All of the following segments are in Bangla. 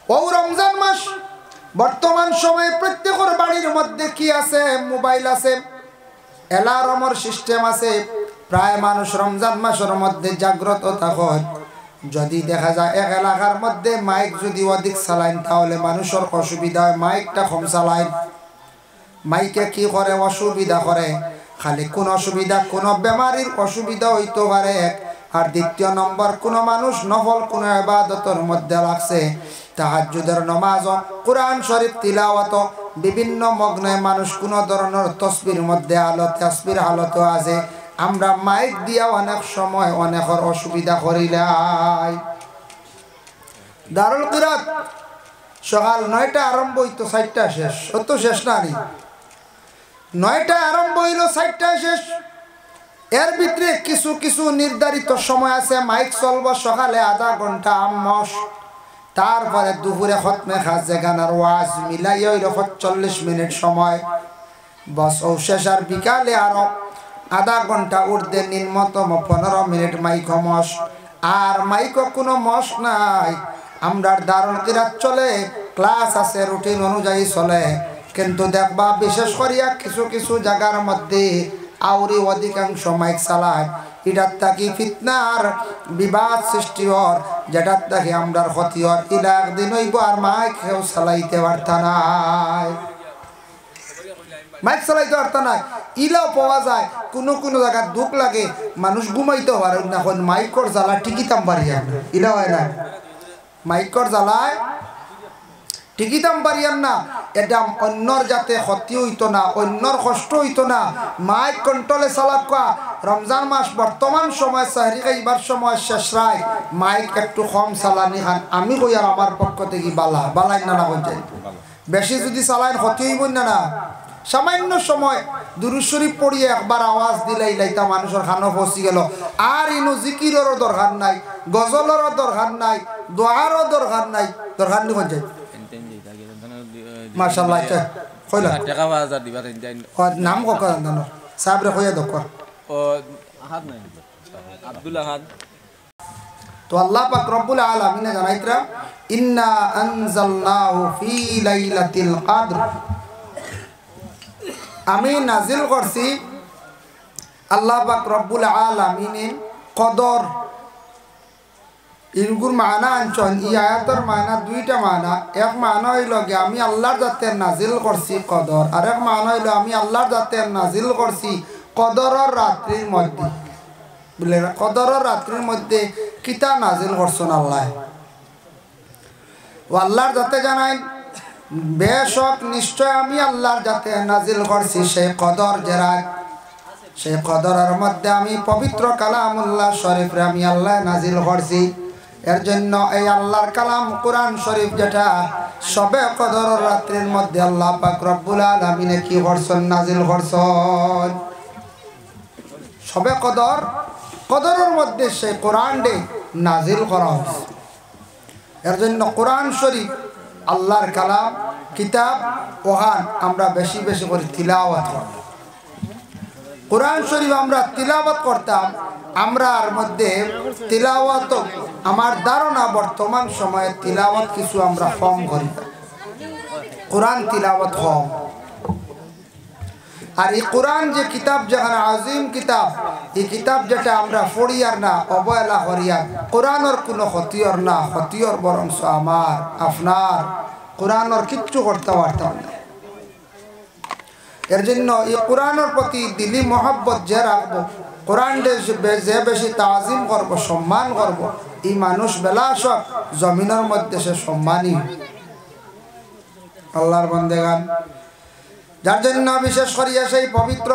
ও রমজান মাস বর্তমান সময়ে প্রত্যেকের বাড়ির মধ্যে কি আছে? মোবাইল আছে, অ্যালার্মের সিস্টেম আছে। প্রায় মানুষ রমজান মাসের মধ্যে জাগ্রত থাকে। যদি দেখা যায় এক এলাকার মধ্যে মাইক যদি অধিক চালায় তাহলে মানুষের অসুবিধা হয়, মাইকটা কম চালায়। মাইকে কি করে? অসুবিধা করে। খালি কোন অসুবিধা? কোন বেমারির অসুবিধা হইতে পারে। আর দ্বিতীয় নম্বর, কোন মানুষ নফল কোন ইবাদতের মধ্যে লাগছে, তাহাজ্জুদের নামাজ, কোরআন শরীফ তিলাওয়াত, বিভিন্ন মগ্নে মানুষ কোন ধরনের তসবির মধ্যে তাসবির হালত আছে। আমরা মাইক দিয়া অনেক সময় অনেকের অসুবিধা করিলাই। দারুল কিরাত সকাল 9টা আরম্ভ হইতো, 4টা শেষ। অত শেষ না নি, 9টা আরম্ভ হইল, 4টা শেষ। এর ভিতরে কিছু কিছু নির্ধারিত সময় আছে। মাইক চলব সকালে আধা ঘন্টা আম্মস, তারপরে দুপুরে খতমে খাজে গানার ওয়াজ মিলাই হইল 40 মিনিট সময় বস। ও শেষ। আর বিকালে আরো আধা ঘন্টা উর্ধে নিম্নতম 15 মিনিট মাইক মস। আর মাইক কোনো মস নাই। আমরা দারুল কিরাত চলে, ক্লাস আছে, রুটিন অনুযায়ী চলে। কিন্তু দেখবা বিশেষ করিয়া কিছু কিছু জায়গার মধ্যে আউরি অধিকাংশ মাইক চালায়। এটার থাকি ফিতনার বিবাদ সৃষ্টি হর, যেটার থাকি আমরার ক্ষতি হর। ইলা একদিন হইব আর মাইক কেউ চালাইতে পারতা নাই, মাইক চালাইতে পারতা নাই। ইলাও পাওয়া যায় কোনো কোনো জায়গায় দুঃখ লাগে, মানুষ ঘুমাইতে পারে না, মাইকর জ্বালা টিকিতাম পারিয়া। ইলা হয় না, মাইকর জ্বালায় টিকিতাম পারিয়ান না। এটা অন্যর যাতে ক্ষতি হইতো না, অন্যর কষ্ট হইতো না, মাইক কন্ট্রোলে চালাক। রমজান মাস বর্তমান সময় সাহরি খাইবার সময় শেষ রায়, মাইক একটু কম চালানি খান। আমি কই আর আমার পক্ষ থেকে বালাই না না বলছেন। বেশি যদি চালাইন ক্ষতি হইব না। না সামান্য সময় দুরূদ শরীফ পড়িয়ে একবার আওয়াজ দিলে ইলাইতা মানুষের খানো পৌঁছি গেল। আর ইনো জিকিরেরও দরকার নাই, গজলেরও দরকার নাই, দোয়ারও দরকার নাই। দরকার নি বলছেন মাশাআল্লাহ। আচ্ছা কইলা টাকা 1000 দিবার নাম কক জানো সাহেবরে কইয়া দক ও আহাদ নাই আব্দুল আহাদ। তো আল্লাহ পাক রব্বুল আলামিন জানাইতরা ইন্না আনজালনাহু ফি লাইলাতিল কদর, আমি নাজিল করছি। আল্লাহ পাক রব্বুল আলামিন কদর ইনগুর মানা আনছন। ই আয়াতের মানা দুইটা মানা। এক মানা হইল আমি আল্লাহর জাতে নাজিল করছি কদর, আর এক মানা হইল আমি আল্লাহর জাতে নাজিল করছি কদরের রাত্রির মধ্যে। বুঝলেন, কদরের রাত্রির মধ্যে কিতা নাজিল করছেন আল্লাহ। ও আল্লাহর জাতে জানাই বেশক নিশ্চয় আমি আল্লাহর জাতে নাজিল করছি সেই কদর যে রাত, সেই কদরের মধ্যে আমি পবিত্র কালামুল্লাহ শরীফরে আমি আল্লাহ নাজিল করছি। এর জন্য এই আল্লাহর কালাম কোরআন শরীফ যেটা সবে কদরের রাত্রির মধ্যে আল্লাহ পাক রব্বুল আলামিন কি করছেন? নাজিল করছেন। সবে কদর, কদরের মধ্যে সেই কোরআনটি নাজিল করা হয়েছে। এর জন্য কোরআন শরীফ আল্লাহর কালাম কিতাব, ওহান আমরা বেশি বেশি করে তিলাওয়াত করতাম। কোরআন শরীফ আমরা তিলাওয়াত করতাম। আমরার মধ্যে তিলাওয়াত, আমার ধারণা বর্তমান সময়ে তিলাওয়াত কিছু আমরা কম করি, কোরআন তিলাওয়াত কম। আর এই কোরআন যে কিতাব, যেখানে আজিম কিতাব, এই কিতাব যেটা আমরা পড়ি আর না অবহেলা করি, আর কোরআনের কোনো ক্ষতির না, ক্ষতির বরং আমার আপনার কোরআনের কিচ্ছু করতে পারতাম না। এর জন্য এই কোরআনের প্রতি দিলি মহব্বত যে রাখবো, কোরআন যে বেশি তাজিম করব, সম্মান করব, এই মানুষ বেলাসক জমিনের মধ্যে সে সম্মানী আল্লাহর বান্দেগান। যার জন্য বিশেষ করিয়া সেই পবিত্র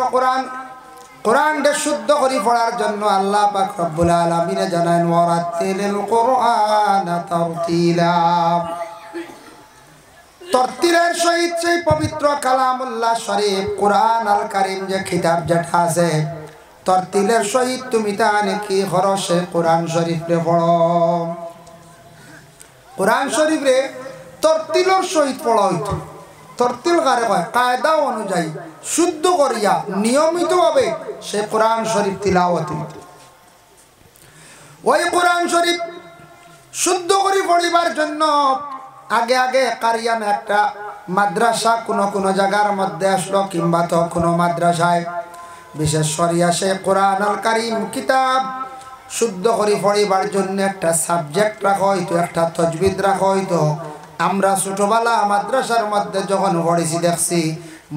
কোরআনকে শুদ্ধ করে পড়ার জন্য আল্লাহ পাক রব্বুল আলামিন জানান ওয়ারাতিলিল কুরআনা তারতিলা। তরতিলের সহিত সেই পবিত্র কালামুল্লাহ শরীফ কোরআন আল কারীম যে কিতাব যেটা আছে, তরতিলের সহিত তুমি তানে কি করো? সে কোরআন শরীফে পড়ো। কোরআন শরীফে তরতিলের সহিত পড়া হইতো। তরতিল কারে কয়? কায়দা অনুযায়ী শুদ্ধ করিয়া নিয়মিতভাবে সে কোরআন শরীফ তিলাওয়াত হইতো। ওই কোরআন শরীফ শুদ্ধ করে পড়িবার জন্য আগে আগে কারিয়ান একটা মাদ্রাসা কোনো জায়গার মধ্যে আসলো, কিংবা তো কোনো মাদ্রাসায় বিশেষ করিয়া সে কোরআন আল কারীম কিতাব শুদ্ধ করে পড়িবার জন্য একটা সাবজেক্ট রাখা হইতো, একটা তজবিদ রাখা হইতো। আমরা ছোটবেলা মাদ্রাসার মধ্যে যখন পড়েছি দেখছি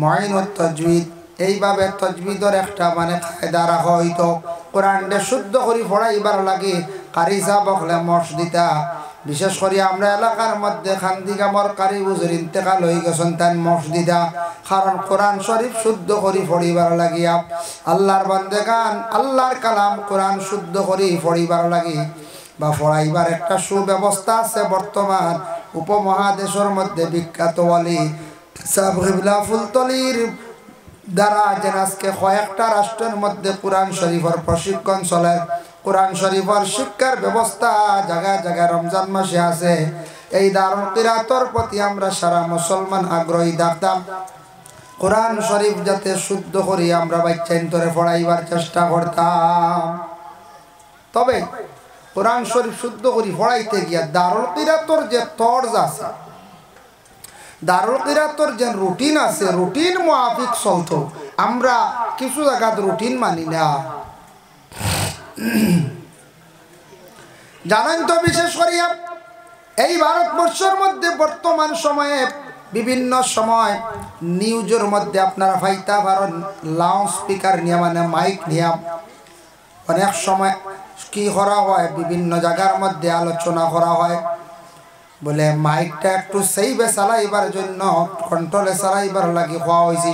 মুঈনুত তজবিদ, এইভাবে তজবিদের একটা মানে কায়দা রাখা হইতো। কোরআনটা শুদ্ধ করে পড়াইবার লাগে কারি সাহেব হলে মসজিদা, বিশেষ করে আমরা এলাকার মধ্যে খান্দিগামর কারি হুজুর ইন্তেকাল হয়ে গেছেন তাই মসজিদা, কারণ কোরআন শরীফ শুদ্ধ করে পড়িবার লাগিয়া আল্লাহর বান্দেগান আল্লাহর কালাম কোরআন শুদ্ধ করে পড়িবার লাগে বা পড়াইবার একটা সুব্যবস্থা আছে। বর্তমান উপমহাদেশের মধ্যে বিখ্যাত ওয়ালি সাহেব কিবলা ফুলতলির দ্বারা যেন আজকে কয়েকটা রাষ্ট্রের মধ্যে কোরআন শরীফের প্রশিক্ষণ চলে। কোরআন শরীফের শিক্ষার ব্যবস্থা জায়গায় জায়গায় রমজান মাসে আছে। এই দারুল কিরাতর প্রতি আমরা সারা মুসলমান আগ্রহী থাকতাম। কোরআন শরীফ যাতে শুদ্ধ করি আমরা বাচ্চাইন্তরে পড়াইবার চেষ্টা করতাম। তবে কোরআন শরীফ শুদ্ধ করি পড়াইতে গিয়া দারুল কিরাতর যে তর্জ আছে, দারুল কিরাতর যে রুটিন আছে, রুটিন মুআফিক চলতো। আমরা কিছু জায়গাত রুটিন মানি না, জানেন তো। বিশেষ করিয়া এই ভারতবর্ষের মধ্যে বর্তমান সময়ে বিভিন্ন সময় নিউজের মধ্যে আপনারা পাইতা পারেন লাউড স্পিকার নিয়ে মানে মাইক নিয়ে অনেক সময় কি করা হয়, বিভিন্ন জায়গার মধ্যে আলোচনা করা হয় বলে মাইকটা একটু সেইভাবে চালাইবার জন্য কন্ট্রোলে চালাইবার লাগে হওয়া হয়েছে।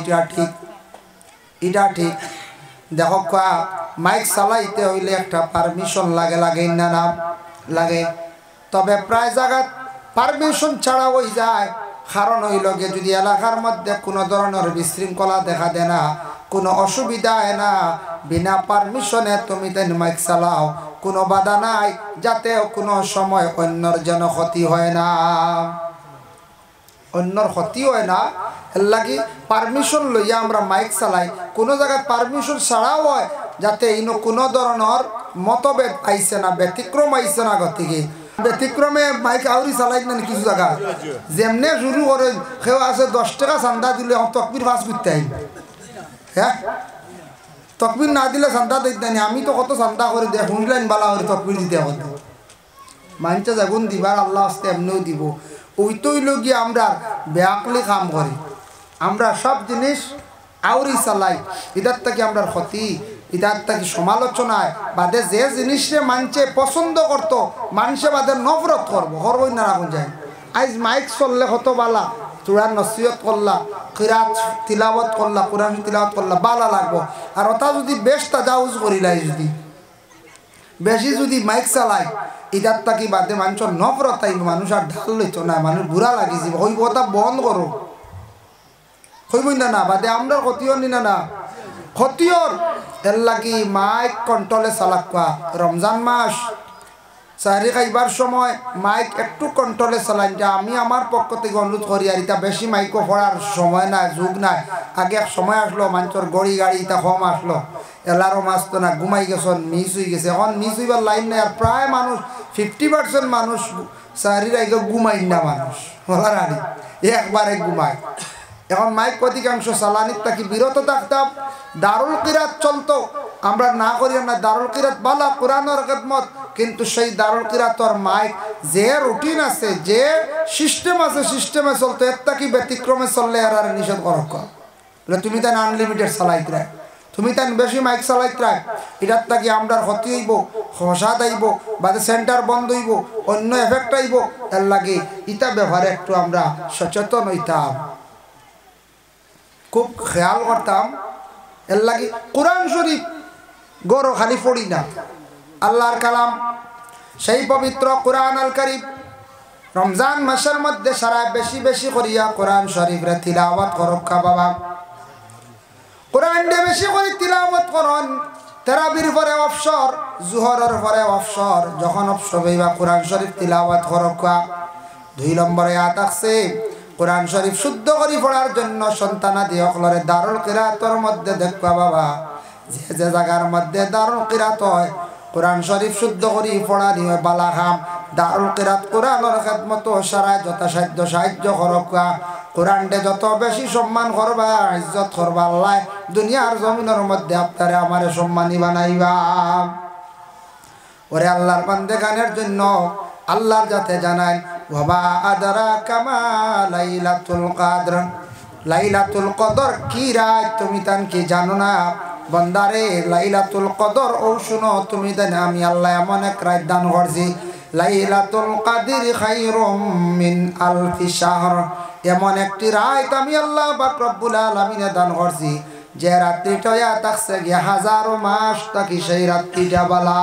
এটা ঠিক দেখো মাইক চালাইতে হইলে একটা পারমিশন লাগে না লাগে। তবে প্রায় জায়গায় পারমিশন ছাড়া হয়ে যায়, কারণ হইল গিয়ে যদি এলাকার মধ্যে কোনো ধরনের বিশৃঙ্খলা দেখা দেয় না, কোনো অসুবিধা হয় না, বিনা পারমিশনে তুমি তেন মাইক চালাও, কোনো বাধা নাই, যাতে কোনো সময় অন্যর যেন ক্ষতি হয় না, অন্যর ক্ষতি হয় না। এর লাগি পারমিশন লইয়া আমরা মাইক চালাই। কোনো জায়গায় পারমিশন ছাড়াও হয়, যাতে ইনো কোনো ধরনের মতভেদ আইসে না, ব্যতিক্রম আইসে না। গতিকে ব্যতিক্রমে মাইক আউরি চালাই না কিছু জায়গা যেমনে শুরু করে কেউ আছে 10 টাকা চান্দা দিলে তকবির ফাঁস করতে আই, হ্যাঁ তকবির না দিলে চান্দা দিতে নি। আমি তো কত চান্দা করে দেয় শুনলেন বালা করে তকবির দিতে হতো, মানছে যেগুন দিবার আল্লাহ আসতে এমনিও দিব। ওইতই লগিয়ে আমরা ব্যাকলি কাম করি, আমরা সব জিনিস আউরি চালাই। ইদার থেকে আমরা ক্ষতি, ইদার থেকে সমালোচনায় বাদে যে জিনিসে মানছে পছন্দ করতো মানুষে বাদে নফরত করবো হরবই না রাখুন যায়। আজ মাইক চললে কত বালা, চূড়ার নসিহত করলা, কিরাত তিলাওয়াত করলা, কোরআন তিলাওয়াত করলা, বালা লাগবো। আর ওটা যদি বেশ তাজাউজ করিলাই, যদি বেশি যদি মাইক চালাই ইদার তাকি বাদে মানুষের নফরত আইব, মানুষ আর ঢাল লইত না, মানুষ বুড়া লাগি যাব। হইব ওটা বন্ধ করো, হইবই না বাদে আমরা ক্ষতিও নি না ক্ষতিওর। এর লাগি মাইক কন্ট্রোলে চালাকা। রমজান মাস সাহারি খাইবার সময় মাইক একটু কন্ট্রোলে চালাইন। আমি আমার পক্ষ থেকে অনুরোধ করি, আর এটা বেশি মাইকও পড়ার সময় নাই, যুগ নাই। আগে এক সময় আসলো মানুষের গড়ি গাড়ি এটা কম আসলো, এলারও আসতো না, ঘুমাই গেছেন, মিস হয়ে গেছে। এখন মিস হইবার লাইন নাই। আর প্রায় মানুষ 50% মানুষ সাহারির আগে ঘুমাই না, মানুষ বলার আড়ি একবারে ঘুমায়। এখন মাইক অধিকাংশ চালানির তাকে বিরত থাকতাম। দারুল কিরাত চলতো, আমরা না করি না, দারুল কিরাত বালা কোরআনের খেদমত, কিন্তু সেই দারুল কিরাতর মাইক যে রুটিন আছে, যে সিস্টেম আছে, সিস্টেমে চলতো। এর তাকি ব্যতিক্রমে চললে আর নিষেধ করক। তুমি তাই আনলিমিটেড চালাইতে রাখ, তুমি তাই বেশি মাইক চালাইতে রাখ, এটার তাকি আমরা ক্ষতি হইব, হসাদ আইব, বাদে সেন্টার বন্ধ হইব, অন্য এফেক্ট আইব। এর লাগে ইটা ব্যবহারে একটু আমরা সচেতন হইতাম, খুব খেয়াল করতাম। এর লাগে কোরআন শরীফ গরো খালি পড়ি না, আল্লাহর কালাম সেই পবিত্র কোরআন আল কারীম রমজান মাসের মধ্যে সারা বেশি বেশি করিয়া কোরআন শরীফ রে তিলাওয়াত করক্কা বাবা। কোরআন দে বেশি করে তিলাওয়াত করন। তারাবির পরে অবসর, জোহরের পরে অবসর, যখন অবসর হইবা কোরআন শরীফ তিলাওয়াত করক্কা। 2 নম্বরে আয়াত আছে, কোরআন শরীফ শুদ্ধ করে পড়ার জন্য সন্তানাদি অকলরে দারুল কিরাতর মধ্যে দেখবা বাবা, যে যে জায়গার মধ্যে দারুল কিরাত হয় কোরআন শরীফ শুদ্ধ করে পড়া নিয়ে বালা খাম। দারুল কিরাত কোরআনের খেদমত সারা যথাসাধ্য সাহায্য করবা কোরআনকে যত বেশি সম্মান করবা ইজ্জত করবা আল্লাহ দুনিয়ার জমিনের মধ্যে আপনারে আমারে সম্মানী বানাইবা ওরে আল্লাহর বান্দে গানের জন্য আল্লাহর যাতে জানাই ওয়া আদরাকা মা লাইলাতুল কদর লাইলাতুল কদর কি রাত তুমি তান কি জানো না বান্দারে লাইলাতুল কদর ও শুনো তুমি জানো আমি আল্লাহ এমন এক রাত দান করছি লাইলাতুল কদর খায়রুম মিন আলফি শাহর এমন একটি রাত আমি আল্লাহ পাক রব্বুল আলামিন দান করছি যে রাত্রিটা থাকছে গিয়ে হাজারো মাস থাকি সেই রাত্রিটা বলা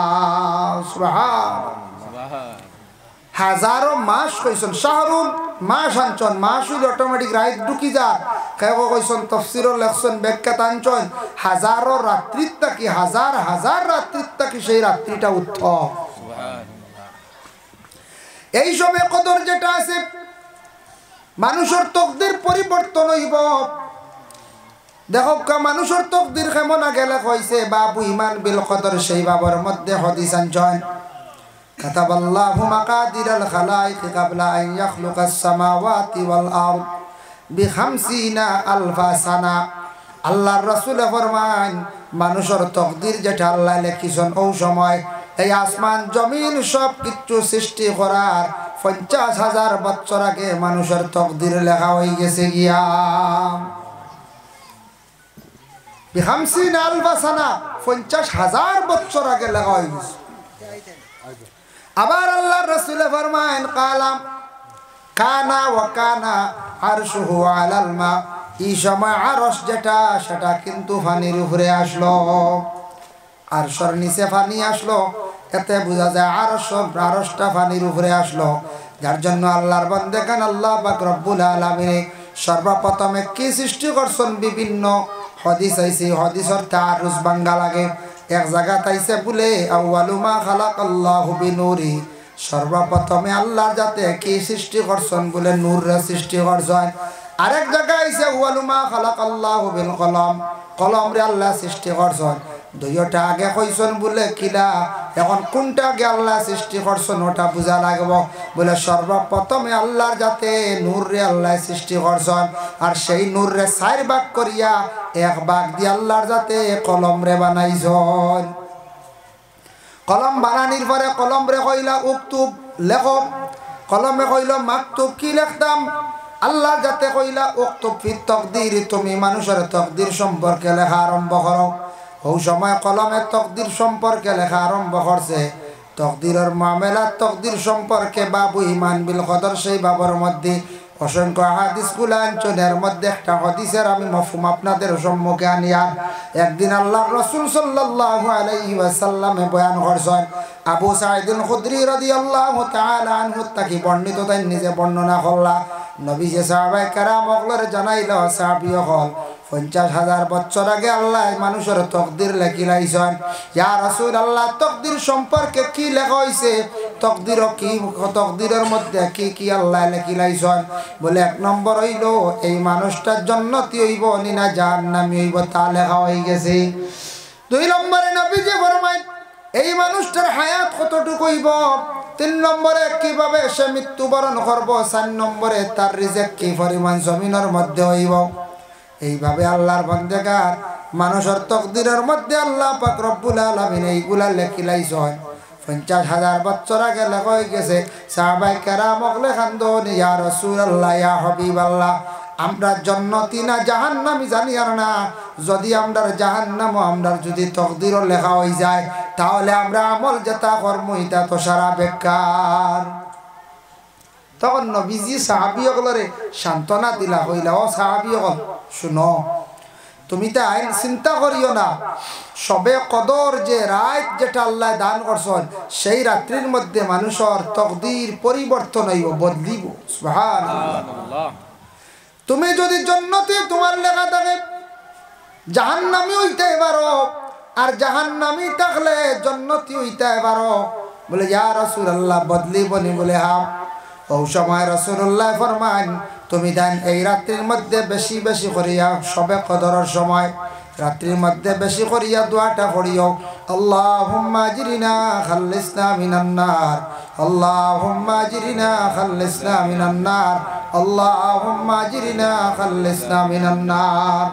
সুবহানাল্লাহ হাজারো মাস কইছেন শাহরুন মাস আনছন মাস হইল অটোমেটিক রাত ঢুকি যা কেউ কইছেন তাফসীরও লেখছেন ব্যাখ্যাত আনছন হাজারো রাত্রির থাকি হাজার হাজার রাত্রির থাকি সেই রাত্রিটা উত্তম এই সবে কদর যেটা আছে মানুষের তকদির পরিবর্তন হইব দেখো মানুষের তকদির কেমন গেলে কইছে বাবু ইমান বিল কদর সেই বাবার মধ্যে হাদিস আনছন كتب الله مقادير الخلائق قبل أن يخلق السماوات والأرض ب50,000 سنة الله الرسول فرمان মানুষের তকদির যেটা আল্লাহ লিখিছেন ওই সময় এই আসমান জমিন সব কিছু সৃষ্টি করার 50,000 বছর আগে মানুষের তকদির লেখা হয়ে গেছে গিয়া ب50,000 سنة 50,000 বছর আগে লেখা হয়ে গেছে আবার আল্লাহর রাসূল ফরমায়েন কালাম কানা ওয়া কানা আরশুহু আলাল মা এই সময় আরশ যেটা সেটা কিন্তু পানির উপরে আসলো আরশের নিচে পানি আসলো এতে বোঝা যায় আরশটা পানির উপরে আসলো যার জন্য আল্লাহর বান্দাগান আল্লাহ পাক রব্বুল আলামিন সর্বপ্রথমে কি সৃষ্টি করছেন বিভিন্ন হাদিস আইছে হাদিসের তারুজ বাঙ্গা লাগে এক জায়গা তাইছে বলে আউয়ালু মা খালাকাল্লাহু বিনুরি সর্বপ্রথমে আল্লাহ যাতে কি সৃষ্টি করছেন বলে নূরের সৃষ্টি করছেন আরেক জায়গায় আইছে আউয়ালু মা খালাকাল্লাহু বিল কলম কলম রে আল্লাহ সৃষ্টি করছেন দুইটা আগে কইছেন বলে কিলা এখন কোনটা আগে আল্লাহ সৃষ্টি করছেন ওটা বুঝা লাগব বলে সর্বপ্রথমে আল্লাহর যাতে নূর রে আল্লাহ সৃষ্টি করছেন আর সেই নূর রে 4 ভাগ করিয়া এক ভাগ দিয়ে আল্লাহর যাতে কলম রে বানাইছেন কলম বানানির পরে কলম রে কইলা উক্তুব লেখো কলমে কইল মাকতুব কি লিখতাম আল্লাহ যাতে কইলা উক্তুব ফি তাকদীর তুমি মানুষের তাকদীর সম্পর্কে লেখা আরম্ভ করো ওই সময় কলমে তকদির সম্পর্কে লেখা আরম্ভ করছে তকদিরের মামলাত তকদির সম্পর্কে বাবু ইমান বিল কদর সেই বাবার মধ্যে অসংখ্য হাদিসগুলো আনছনের মধ্যে একটা হাদিসের আমি মফহুম আপনাদের সম্মুখে আনিয়ার একদিন আল্লাহর রাসূল সাল্লাল্লাহু আলাইহি ওয়াসাল্লামে বয়ান করছেন আবু সাঈদ আল খুদরি রাদিয়াল্লাহু তাআলা আনহু তাকে বর্ণিত তাই নিজে বর্ণনা করলা নবী যে সাহাবায়ে কেরাম ওগুলোর জানাইল সাহাবী হল 50,000 বছর আগে আল্লাহ মানুষের তকদির লেখিলাইছেন ইয়া রাসূলুল্লাহ তকদির সম্পর্কে কি লেখা হইছে তকদির কি তকদিরের মধ্যে কি কি আল্লাহ লেখিলাইছেন বলে এক নম্বর হইল এই মানুষটার জান্নাতি হইব না জাহান্নামী হইব তা লেখা হয়ে গেছে দুই নম্বরে নবীজি ফরমায় এই মানুষটার হায়াত কতটুকু হইব তিন নম্বরে কিভাবে সে মৃত্যুবরণ করব চার নম্বরে তার রিজিক কি পরিমাণ জমিনের মধ্যে হইব এইভাবে আল্লাহর বান্দাগার মানুষের তকদিরের মধ্যে আল্লাহ পাক রব্বুল আলামিন এইগুলা লেখিলাইছেন 50,000 বছর আগে লেখা হয়ে গেছে সাহাবায়ে কেরাম ওগুলো খান্দন ইয়া রাসূলুল্লাহ ইয়া হাবিবাল্লাহ আমরা জান্নাতি না জাহান্নামী জানি আর না যদি আমরা জাহান্নাম আমরা যদি তকদিরও লেখা হয়ে যায় তাহলে আমরা আমল যেটা কর্ম এটা তো সারা বেকার তখন নবীজি সাহাবীগুলোরে সান্ত্বনা দিলা হইলা ও সাহাবীগণ শুনো তুমি তো আইন চিন্তা করিও না সবে কদর যে রাত যেটা আল্লাহ দান করছেন সেই রাত্রির মধ্যে মানুষের তকদির পরিবর্তন হইব বদলিব সুবহানাল্লাহ তুমি যদি জান্নাতে তোমার লেখা থাকে জাহান্নামী হইতে পারো আর জাহান্নামী থাকলে জান্নাতি হইতে পারো বলে ইয়া রাসূলুল্লাহ বদলিবনি বলে হ্যাঁ ওই সময় রাসূলুল্লাহ ফরমান তুমি দেন এই রাত্রির মধ্যে বেশি বেশি করিয়া সবে কদরের সময় রাত্রির মধ্যে বেশি করিয়া দোয়াটা পড়িও আল্লাহুম্মা আজরিনা খাল্লিসনা মিনান নার اللهم أجرنا خلصنا من النار اللهم أجرنا خلصنا من النار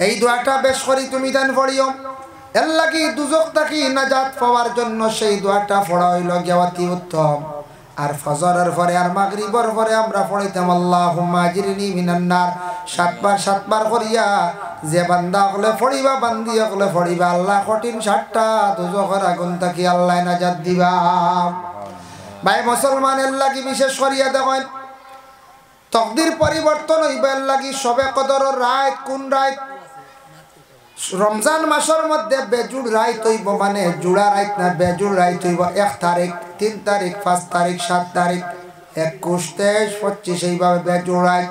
এই দোয়াটা বেশ করে তুমি দান পড়িও এর লাগি দুজক থেকে নাজাত পাওয়ার জন্য সেই দোয়াটা পড়া হইল গিয়া অতি উত্তম আর ফজরের পরে আর মাগরিবের পরে আমরা পড়িতাম আল্লাহুম্মা আজরিনি মিনান নার 7 বার করিয়া যে বান্দা হলে পড়িবা বান্দি হলে পড়িবা আল্লাহ কঠিন 60টা দুজকের আগুন থেকে আল্লাহ নাজাত দিবা ভাই মুসলমানের লাগি বিশেষ করিয়া দেখেন তকদির পরিবর্তন হইবার লাগি সবে কদরের রাত কোন রাত রমজান মাসের মধ্যে বেজুড় রাত হইব মানে জুড়া রাত না বেজুড় রাত হইব 1 তারিখ 3 তারিখ 5 তারিখ 7 তারিখ 21 23 25 এইভাবে বেজুড় রাত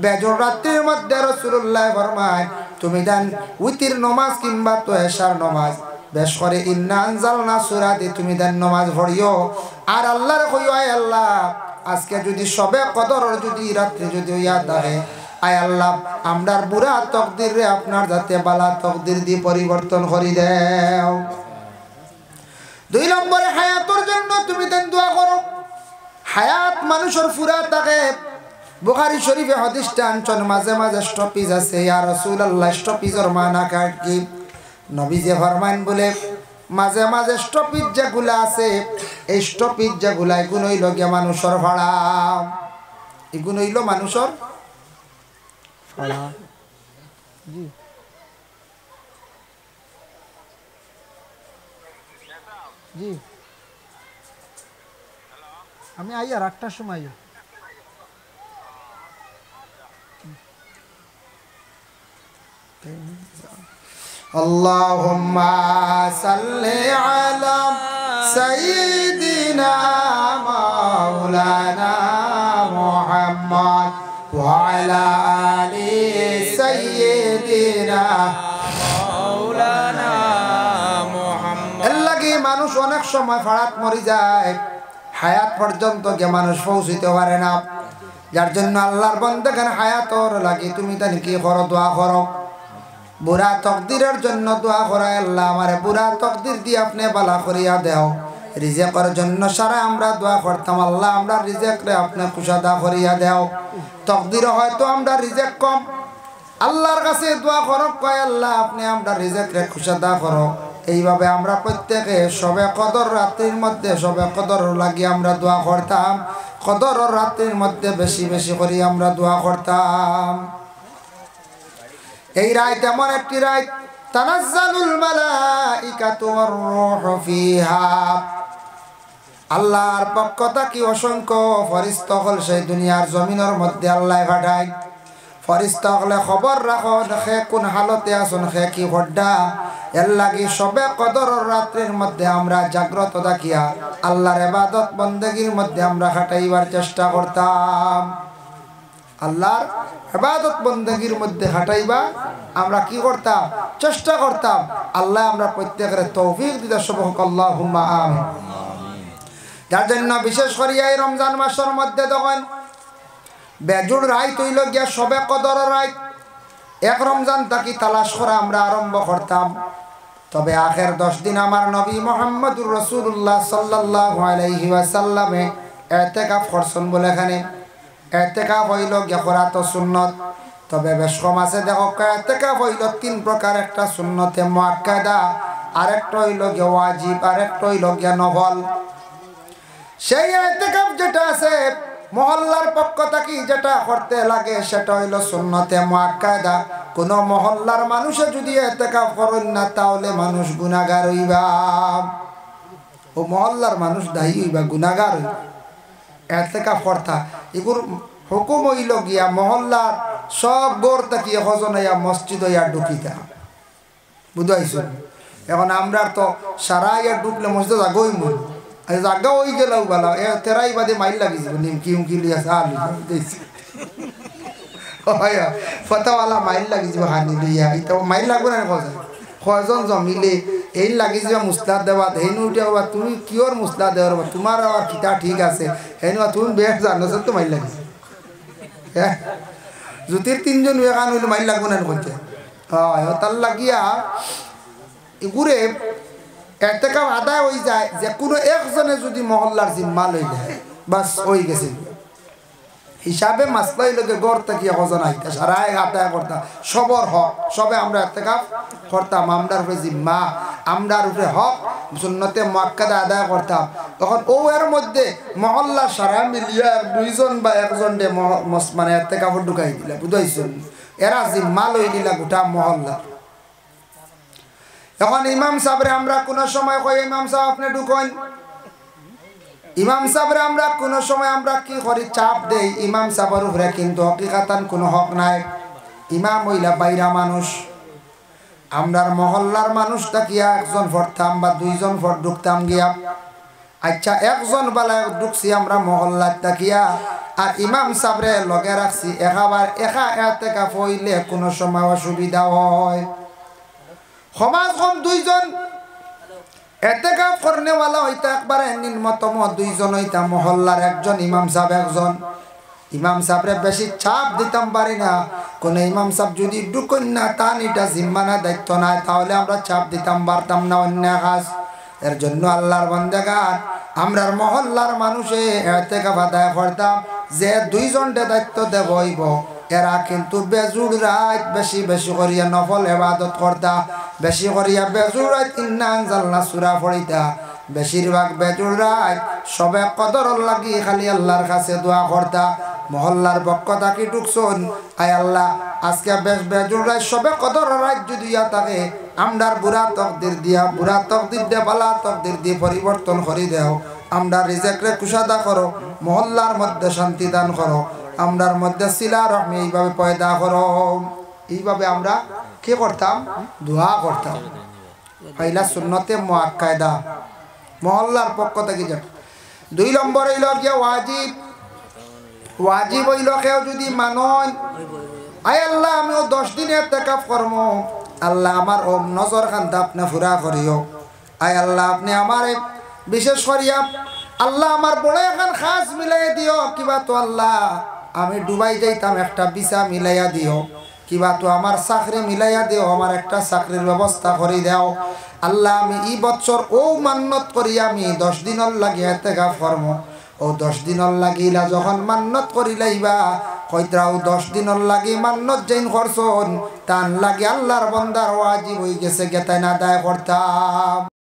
বেজুড় রাত্রির মধ্যে রাসূলুল্লাহ ফরমায় তুমি দান উতির নামাজ কিংবা তো এশার নামাজ বেশ করে ইন্না আনজালনা সূরাতে তুমি দান নামাজ পড়িও আর আল্লাহর কইও আয় আল্লাহ আজকে যদি সবে কদরের যদি রাত্রি যদি ইয়াদ আহে আয় আল্লাহ আমরার বুড়া তকদির রে আপনার যাতে বালা তকদির দিয়ে পরিবর্তন করি দেও 2 নম্বরে হায়াতের জন্য তুমি দেন দোয়া করো হায়াত মানুষের পুরা থাকে বুখারী শরীফে হাদিসটা আনছেন মাঝে মাঝে স্টপেজ আছে ইয়া রাসূলুল্লাহ স্টপেজের মানা কি নবী যে ফরমান বলে মাঝে মাঝে স্টপেজ যেগুলা আছে এই স্টপেজ যেগুলা এগুলো হইল গিয়া মানুষের ভাড়া এগুলো হইল মানুষের ভাড়া জি জি আমি আইয়া 8টার সময় اللهم صل على سيدنا مولانا محمد وعلى آل سيدنا مولانا محمد এলাকি মানুষ অনেক সময় ফাড়াত মরি যায় হায়াত পর্যন্ত যে মানুষ পৌঁছতে পারে না যার জন্য আল্লাহর বান্দাকে হায়াতর লাগি তুমি তানি কি করো দোয়া করো বুড়া তকদিরের জন্য দোয়া করা আল্লাহ আমারে বুড়া তকদির দিয়ে আপনি বালা করিয়া দেও রিজেকের জন্য সারা আমরা দোয়া করতাম আল্লাহ আমরা রিজেক রে আপনি কুশাদা করিয়া দেও তকদির হয়তো আমরা রিজেক কম আল্লাহর কাছে দোয়া করো কয় আল্লাহ আপনি আমরা রিজেক রে কুশাদা করো এইভাবে আমরা প্রত্যেকে সবে কদর রাত্রির মধ্যে সবে কদর লাগি আমরা দোয়া করতাম কদর রাত্রির মধ্যে বেশি বেশি করে আমরা দোয়া করতাম এই রাত এমন একটি রাত তানাজ্জালুল মালাইকাতু ওয়ার রূহু ফিহা আল্লাহর পক্ষ থেকে অসংখ্য ফেরেশতা হল সেই দুনিয়ার জমিনের মধ্যে আল্লাহ পাঠায় ফেরেশতা হলে খবর রাখো দেখে কোন হালতে আছেন হে কি হড্ডা এর লাগি সবে কদরের রাত্রির মধ্যে আমরা জাগ্রত থাকিয়া আল্লাহর ইবাদত বندگির মধ্যে আমরা খাটাইবার চেষ্টা করতাম আল্লাহর ইবাদত বندگির মধ্যে খাটাইবা আমরা কি করতাম চেষ্টা করতাম আল্লাহ আমরা প্রত্যেকের তৌফিক দিতে সবক আল্লাহুম্মা আমিন যার জন্য বিশেষ করে এই রমজান মাসের মধ্যে তখন বেজুড় রাত হইল গিয়া সবে কদরের রাত এক রমজান থাকি তালাশ করা আমরা আরম্ভ করতাম তবে আখের 10 দিন আমার নবী মুহাম্মদুর রাসূলুল্লাহ সাল্লাল্লাহু আলাইহি ওয়াসাল্লামে ইতিকাফ করছেন বলে এখানে ইতিকাফ হইল গিয়া করাত সুন্নত তবে বেশ কম আছে দেখো ইতিকাফ হইল 3 প্রকার একটা সুন্নতে মুআক্কাদা আরেকটা হইল গিয়া ওয়াজিব আরেকটা হইল গিয়া নফল সেই ইতিকাফ যেটা আছে মহল্লার পক্ষ থেকে যেটা করতে লাগে সেটা হইল সুন্নতে মুআক্কাদা কোন মহল্লার মানুষে যদি ইতিকাফ করেন না তাহলে মানুষ গুনাহগার হইবা ও মহল্লার মানুষ দায়ী হইবা গুনাহগার হইবা ইতিকাফ করতা এগুর হুকুম হইল গিয়া মহল্লার সব গোর থেকে হজনাইয়া মসজিদ হইয়া ঢুকিতা বুঝাইছো এখন আমরা তো সারা ইয়া ঢুকলে মসজিদ আগই মন জাগা হয়ে গেল বলা এ তেরাই বাদে মাইল লাগিস নিমকি উমকি লিয়া সালি দিছি হয় ফতাওয়ালা মাইল লাগিস হানি লিয়া এটা মাইল লাগবে না কথা কয়জন জমিলে এই লাগিস মুসলাদ দেওয়া হেনু উঠা তুমি কিওর মুসলাদ দেওয়ার তোমার আর কিতা ঠিক আছে হেনু তুমি বেশ জানো তো মাইল লাগিস হ্যাঁ জ্যোতির 3 জন এখান হইলে মাইল লাগবে না করতে হয় তার লাগিয়া এগুরে এতেকাফ আদায় হয়ে যায় যে কোনো একজনে যদি মহল্লার জিম্মা লই দেয় বাস হয়ে গেছে হিসাবে মাসলাই লোকে গড় থেকে হজন আইতা সারা আদায় করতাম সবর হক সবে আমরা এতেকাফ করতাম আমরার উপরে জিম্মা আমরার উপরে হক সুন্নতে মুআক্কাদা আদায় করতাম তখন ও এর মধ্যে মহল্লা সারা মিলিয়া দুইজন বা একজন ডে মানে এতেকাফ ঢুকাই দিলা বুঝাইছেন এরা জিম্মা লই দিলা গোটা মহল্লা এখন ইমাম সাহেবরে আমরা কোন সময় কই ইমাম সাহেব আপনি ঢুকোন ইমাম সাহেবরে আমরা কোন সময় আমরা কি করি চাপ দেই ইমাম সাহেবের উপরে কিন্তু হকিকাতান কোনো হক নাই ইমাম হইলা বাইরা মানুষ আমরার মহল্লার মানুষ তাকিয়া একজন পড়তাম বা দুইজন পড় ঢুকতাম গিয়া আচ্ছা একজন বালা ঢুকছি আমরা মহল্লার তাকিয়া আর ইমাম সাহেবরে লগে রাখছি একাবার একা এতেকাফ হইলে কোনো সময় অসুবিধা হয় সমাজ কম দুইজন এতেকাফ করনেওয়ালা হইতা একবারে নিম্নতম দুইজন হইতা মহল্লার একজন ইমাম সাহেব একজন ইমাম সাহেবরে বেশি চাপ দিতাম পারি না কোন ইমাম সাহেব যদি ঢুকুন না তান এটা জিম্মানা দায়িত্ব নাই তাহলে আমরা চাপ দিতাম পারতাম না অন্য কাজ এর জন্য আল্লাহর বান্দাগান আমরার মহল্লার মানুষে এতেকাফ আদায় করতাম যে দুইজনটে দায়িত্ব দেব হইব এরা কিন্তু বেজুর রাত বেশি বেশি করিয়া নফল ইবাদত করতা বেশি করিয়া বেজুর রাত ইন্না আনজালনা সূরা পড়িতা বেশিরভাগ বেজুর রাত সবে কদর লাগি খালি আল্লাহর কাছে দোয়া করতা মহল্লার পক্ষ থাকি ঢুকছুন আয় আল্লাহ আজকে বেশ বেজুর রাত সবে কদর রাত যদি থাকে আমরার বুড়া তকদির দিয়ে বালা তকদির দিয়ে পরিবর্তন করে দেও আমরা রিজেকরে কুশাদা করো মহল্লার মধ্যে শান্তি দান করো আমরার মধ্যে সিলা রহমি এইভাবে পয়দা করো এইভাবে আমরা কি করতাম দোয়া করতাম পয়লা সুন্নতে মুআক্কাদা মহল্লার পক্ষ থেকে যান 2 নম্বর হইল গিয়া ওয়াজিব হইল কেউ যদি মানন আয় আল্লাহ আমিও 10 দিন ইতিকাফ করব আল্লাহ আমার ও নজর খানটা আপনি পুরা করিও আয় আল্লাহ আপনি আমারে বিশেষ করিয়া আল্লাহ আমার বড় এখন খাস মিলাই দিও কিবা তো আল্লাহ আমি দুবাই যাইতাম একটা ভিসা মিলাইয়া দিও কিবা তো আমার চাকরি মিলাইয়া দিও আমার একটা চাকরির ব্যবস্থা করে দাও আল্লাহ আমি এই বছর ও মান্নত করি আমি 10 দিনের লাগি ইতিকাফ করব ও 10 দিনের লাগিলা যখন মান্নত করিলাইবা কইত্রাও 10 দিনের লাগি মান্নত যেন করছন তান লাগি আল্লাহর বান্দার ওয়াজিব হই গেছে গেতাই না দায় করতাম।